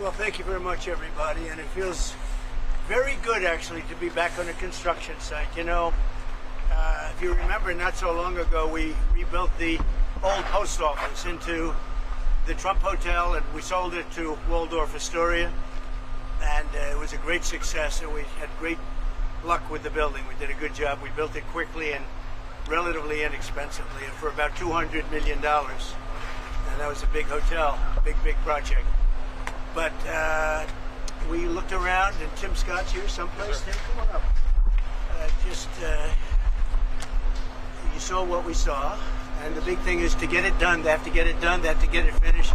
Well, thank you very much, everybody, and it feels very good, actually, to be back on a construction site. You know, if you remember, not so long ago, we rebuilt the old post office into the Trump Hotel, and we sold it to Waldorf Astoria, and it was a great success, and we had great luck with the building. We did a good job. We built it quickly and relatively inexpensively, and for about $200 million, and that was a big hotel, big project. But we looked around, and Tim Scott's here someplace. Tim, come on up. You saw what we saw, and the big thing is to get it done. They have to get it done. They have to get it finished.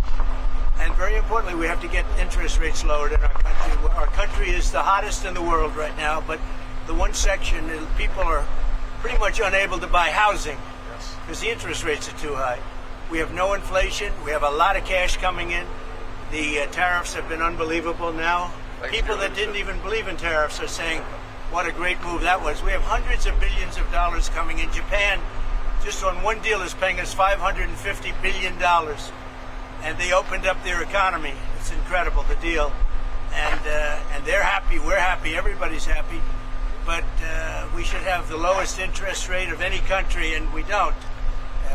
And very importantly, we have to get interest rates lowered in our country. Our country is the hottest in the world right now, but the one section, people are pretty much unable to buy housing because the interest rates are too high. We have no inflation. We have a lot of cash coming in. The tariffs have been unbelievable now. People that didn't even believe in tariffs are saying, what a great move that was. We have hundreds of billions of dollars coming in. Japan, just on one deal, is paying us $550 billion. And they opened up their economy. It's incredible, the deal. And they're happy, we're happy, everybody's happy. But we should have the lowest interest rate of any country, and we don't.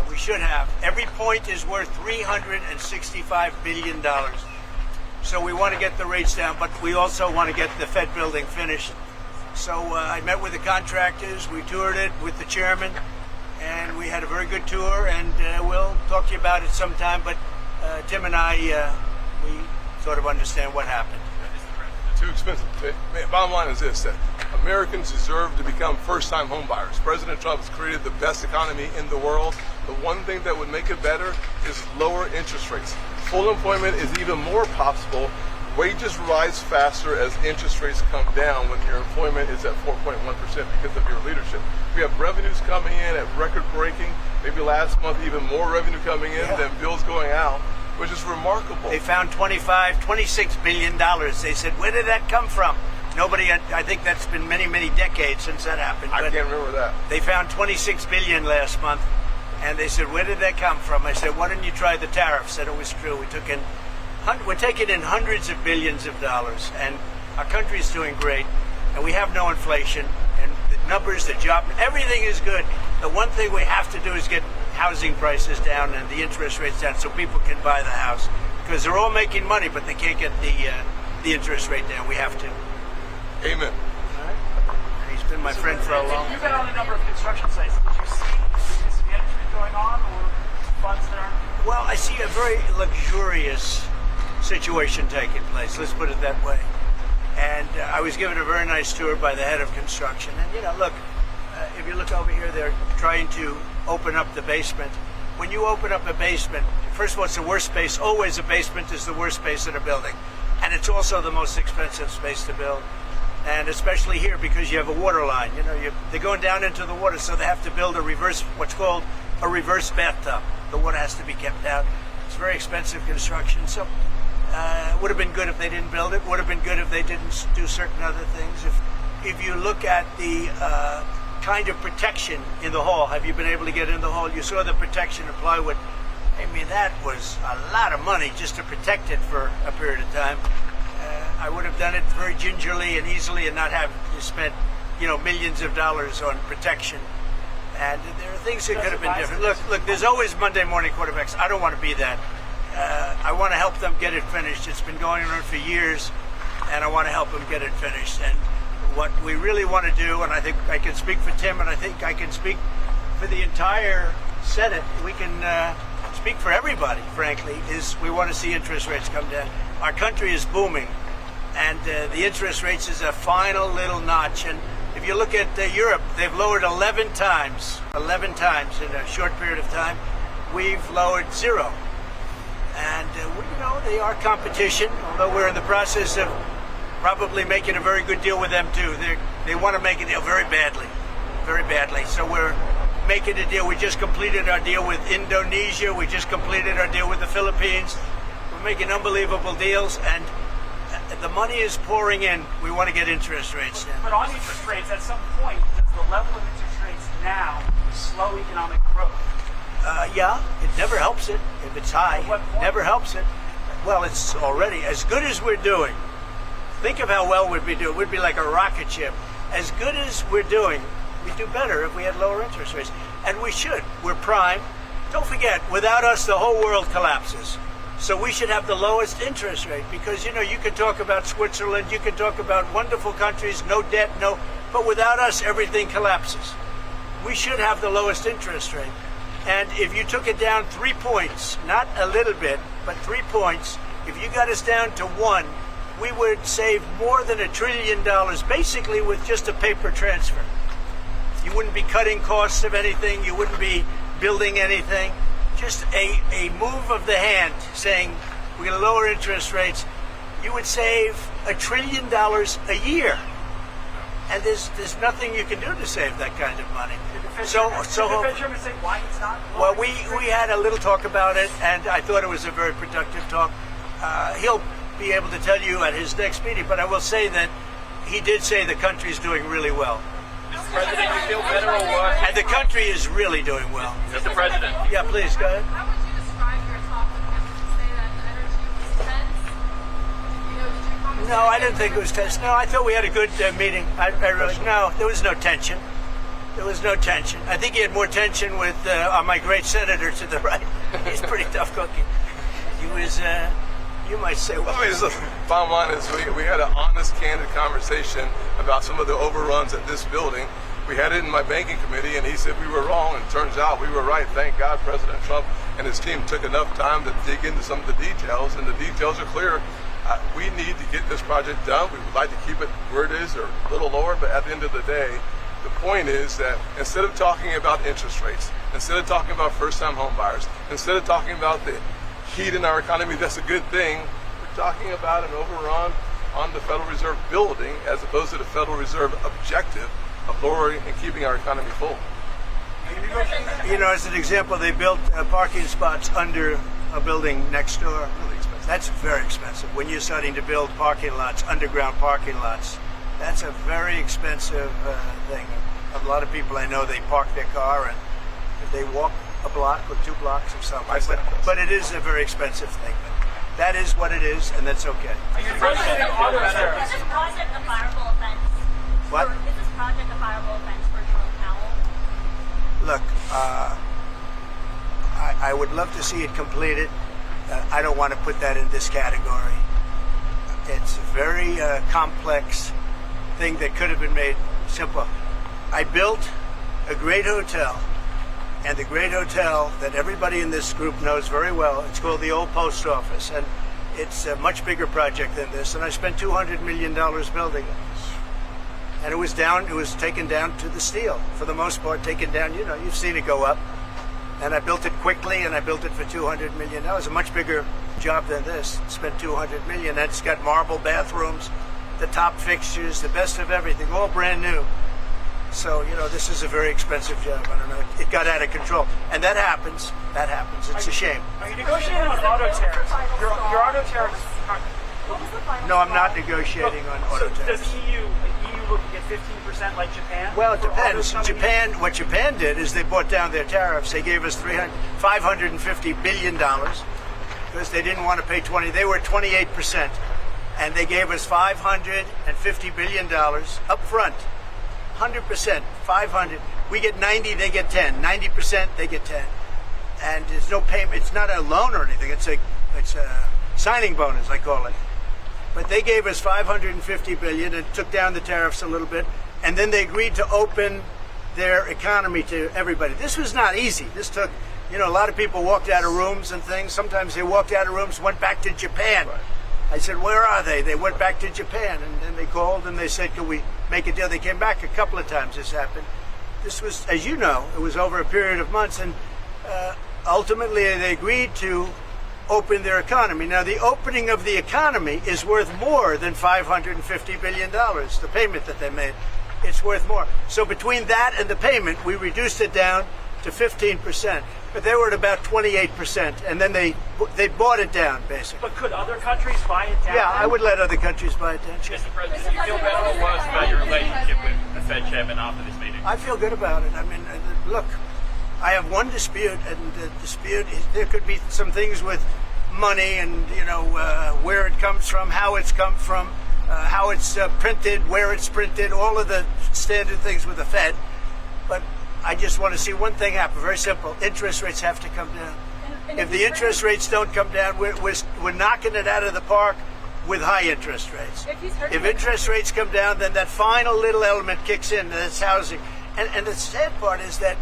We should have. Every point is worth $365 billion. So we want to get the rates down, but we also want to get the Fed building finished. So I met with the contractors, we toured it with the chairman, and we had a very good tour, and we'll talk to you about it sometime, but Tim and I, we sort of understand what happened. Too expensive. Bottom line is this, that Americans deserve to become first-time home buyers. President Trump has created the best economy in the world. The one thing that would make it better is lower interest rates. Full employment is even more possible. Wages rise faster as interest rates come down when your employment is at 4.1% because of your leadership. We have revenues coming in at record-breaking, maybe last month even more revenue coming in than bills going out, which is remarkable. They found $26 billion. They said, where did that come from? Nobody, I think that's been many decades since that happened. I can't remember that. They found $26 billion last month, and they said, where did that come from? I said, why didn't you try the tariffs? Said it was true. We're taking in hundreds of billions of dollars, and our country is doing great, and we have no inflation, and the numbers, the job, everything is good. The one thing we have to do is get housing prices down and the interest rates down so people can buy the house, because they're all making money, but they can't get the interest rate down. We have to. Amen. All right. He's been my friend for a long time. You've been on a number of construction sites. Did you see this entry going on or funds there? Well, I see a very luxurious situation taking place. Let's put it that way. And I was given a very nice tour by the head of construction. And, you know, look, if you look over here, they're trying to open up the basement. When you open up a basement, first of all, it's the worst space. Always a basement is the worst space in a building. And it's also the most expensive space to build. And especially here because you have a water line. You know, they're going down into the water, so they have to build what's called a reverse bathtub. The water has to be kept out. It's very expensive construction. So it would have been good if they didn't build it. Would have been good if they didn't do certain other things. If you look at the kind of protection in the hall, have you been able to get in the hall? You saw the protection of plywood. I mean, that was a lot of money just to protect it for a period of time. I would have done it very gingerly and easily and not have to spend, millions of dollars on protection. And there are things that could have been different. Look, there's always Monday morning quarterbacks. I don't want to be that. I want to help them get it finished. It's been going on for years, and I want to help them get it finished. And what we really want to do, and I think I can speak for Tim, and I think I can speak for the entire Senate, we can speak for everybody, frankly, is we want to see interest rates come down. Our country is booming, and the interest rates is a final little notch. And if you look at Europe, they've lowered 11 times in a short period of time. We've lowered 0. And, they are competition, although we're in the process of probably making a very good deal with them, too. They want to make a deal very badly. So we're making a deal. We just completed our deal with Indonesia. We just completed our deal with the Philippines. We're making unbelievable deals, and the money is pouring in. We want to get interest rates down. But on interest rates, at some point, does the level of interest rates now slow economic growth? Yeah, it never helps it if it's high. At what point? Never helps it. Well, it's already as good as we're doing. Think of how well we'd be doing. We'd be like a rocket ship. As good as we're doing, we'd do better if we had lower interest rates. And we should. We're prime. Don't forget, without us, the whole world collapses. So we should have the lowest interest rate because, you know, you can talk about Switzerland, you can talk about wonderful countries, no debt, but without us, everything collapses. We should have the lowest interest rate. And if you took it down 3 points, not a little bit, but 3 points, if you got us down to 1, we would save more than $1 trillion, basically with just a paper transfer. You wouldn't be cutting costs of anything, you wouldn't be building anything. Just a move of the hand saying we're going to lower interest rates, you would save $1 trillion a year. And there's nothing you can do to save that kind of money. So say why it's not. Well, we had a little talk about it, and I thought it was a very productive talk. He'll be able to tell you at his next meeting, but I will say that he did say the country's doing really well. Mr. President, you feel better or worse? And the country is really doing well. Mr. President. Yeah, please, go ahead. How would you describe your talk with him? Would you say that the energy was tense? Did you comment? No, I didn't think it was tense. No, I thought we had a good meeting. No, there was no tension. There was no tension. I think he had more tension with my great senator to the right. He's pretty tough cookie. He was, you might say, well, I mean, the bottom line is we had an honest, candid conversation about some of the overruns at this building. We had it in my banking committee, and he said we were wrong, and it turns out we were right. Thank God President Trump and his team took enough time to dig into some of the details, and the details are clear. We need to get this project done. We would like to keep it where it is or a little lower, but at the end of the day, the point is that instead of talking about interest rates, instead of talking about first-time home buyers, instead of talking about the heat in our economy, that's a good thing. We're talking about an overrun on the Federal Reserve building as opposed to the Federal Reserve objective of lowering and keeping our economy full. you know, as an example, they built parking spots under a building next door. Really expensive. That's very expensive. When you're starting to build parking lots, underground parking lots, that's a very expensive thing. A lot of people I know, they park their car and they walk a block or 2 blocks or something. But it is a very expensive thing. That is what it is, and that's okay. Are you negotiating auto Is tariffs? this project a fireable offense? What? Is this project a fireable offense for Jerome Powell? Look, I would love to see it completed. I don't want to put that in this category. It's a very complex thing that could have been made simple. I built a great hotel, and the great hotel that everybody in this group knows very well, it's called the Old Post Office, and it's a much bigger project than this, and I spent $200 million building it. And it was taken down to the steel, for the most part, taken down, you know, you've seen it go up. And I built it quickly, and I built it for $200 million. That was a much bigger job than this. Spent $200 million. And it's got marble bathrooms, the top fixtures, the best of everything, all brand new. So, you know, this is a very expensive job. I don't know. It got out of control. And that happens. That happens. It's a shame. Are you negotiating on auto tariffs? Your auto tariffs. No, I'm not negotiating on auto So does tariffs. EU looking at 15% like Japan? Well, it For autos depends. coming in? What Japan did is they brought down their tariffs. They gave us $550 billion because they didn't want to pay 20. They were 28%, and they gave us $550 billion up front. 100%, 500. We get 90, they get 10. 90%, they get 10. And there's no payment. It's not a loan or anything. It's a signing bonus, I call it. But they gave us $550 billion and took down the tariffs a little bit, and then they agreed to open their economy to everybody. This was not easy. This took, you know, a lot of people walked out of rooms and things. Sometimes they walked out of rooms, went back to Japan. Right. I said, where are they? They went back to Japan, and then they called and they said, can we make a deal? They came back a couple of times. This happened. This was, as you know, it was over a period of months, and ultimately they agreed to open their economy. Now, the opening of the economy is worth more than $550 billion, the payment that they made. It's worth more. So between that and the payment, we reduced it down to 15%. But they were at about 28%, and then they bought it down, basically. But could other countries buy it down? Yeah, I would let other countries buy it down. Sure. Mr. President, do you feel better or worse about your relationship with the Fed chairman after this meeting? I feel good about it. I mean, look, I have one dispute, and the dispute is there could be some things with money and, where it comes from, how it's come from, how it's printed, where it's printed, all of the standard things with the Fed. But I just want to see one thing happen. Very simple. Interest rates have to come down. If the interest rates don't come down, we're knocking it out of the park with high interest rates. If interest rates come down, then that final little element kicks in, that's housing. And the sad part is that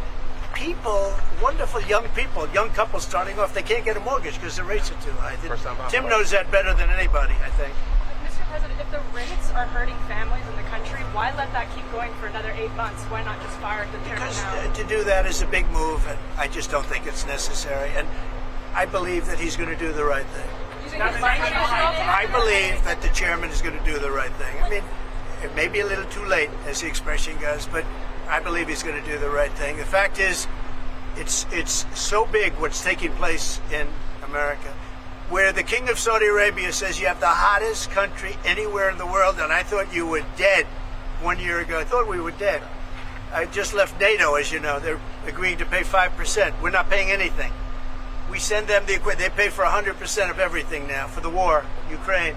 people, wonderful young people, young couples starting off, they can't get a mortgage because the rates are too high. Tim knows that better than anybody, I think. Mr. President, if the rates are hurting families in the country, why let that keep going for another 8 months? Why not just fire the chairman Because now? to do that is a big move, and I just don't think it's necessary. And I believe that he's going to do the right thing. I believe that the chairman is going to do the right thing. I mean, it may be a little too late, as the expression goes, but I believe he's going to do the right thing. The fact is, it's so big what's taking place in America, where the King of Saudi Arabia says you have the hottest country anywhere in the world, and I thought you were dead 1 year ago. I thought we were dead. I just left NATO, as you know. They're agreeing to pay 5%. We're not paying anything. We send them the equipment. They pay for 100% of everything now for the war, Ukraine.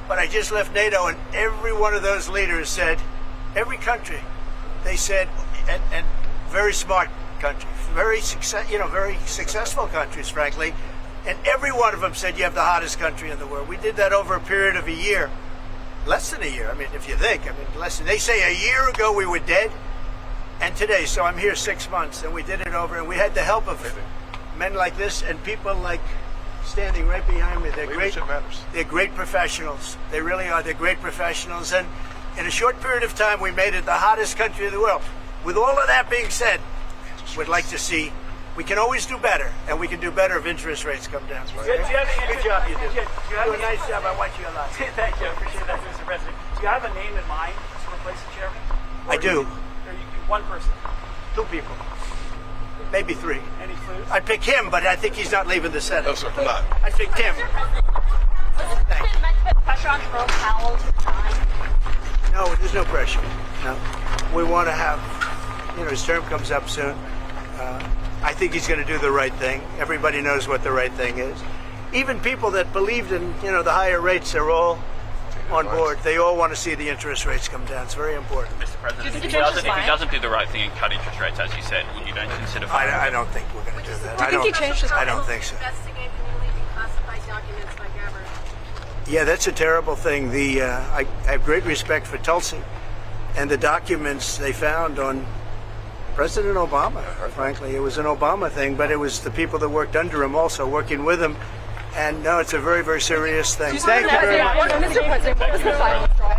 But I just left NATO, and every one of those leaders said, every country, they said, and very smart countries, very successful countries, frankly, and every one of them said you have the hottest country in the world. We did that over a period of a year, less than a year. I mean, if you think, less than. They say a year ago we were dead, and today. So I'm here 6 months, and we did it over, and we had the help of men like this and people like standing right behind me. They're great. Matters. They're great professionals. They really are. They're great professionals, and in a short period of time, we made it the hottest country in the world. With all of that being said, we'd like to see. We can always do better, and we can do better if interest rates come down. Good job, you do. You do a nice job. I watch you a lot. Thank you. I appreciate that, Mr. President. Do you have a name in mind to replace the chairman? I do. Or you one person? 2 people. Maybe 3. Any clues? I'd pick him, but I think he's not leaving the Senate. No, sir, I'm not. I picked him. Thanks. Pressure on Jerome Powell to resign. No, there's no pressure. No. We want to have, his term comes up soon. I think he's going to do the right thing. Everybody knows what the right thing is. Even people that believed in, the higher rates are all on board. They all want to see the interest rates come down. It's very important. Mr. President, Do you if think he doesn't do the right thing and cut interest rates, as you said, would you then consider firing I him? don't think we're going to do that. Do you think he changed his I mind? don't think so. Investigate the newly declassified documents by Gabbard. Yeah, that's a terrible thing. I have great respect for Tulsi and the documents they found on President Obama. Frankly, it was an Obama thing, but it was the people that worked under him also working with him. And no, it's a very, very serious thing. Thank you very much. Mr. President, what was the final straw?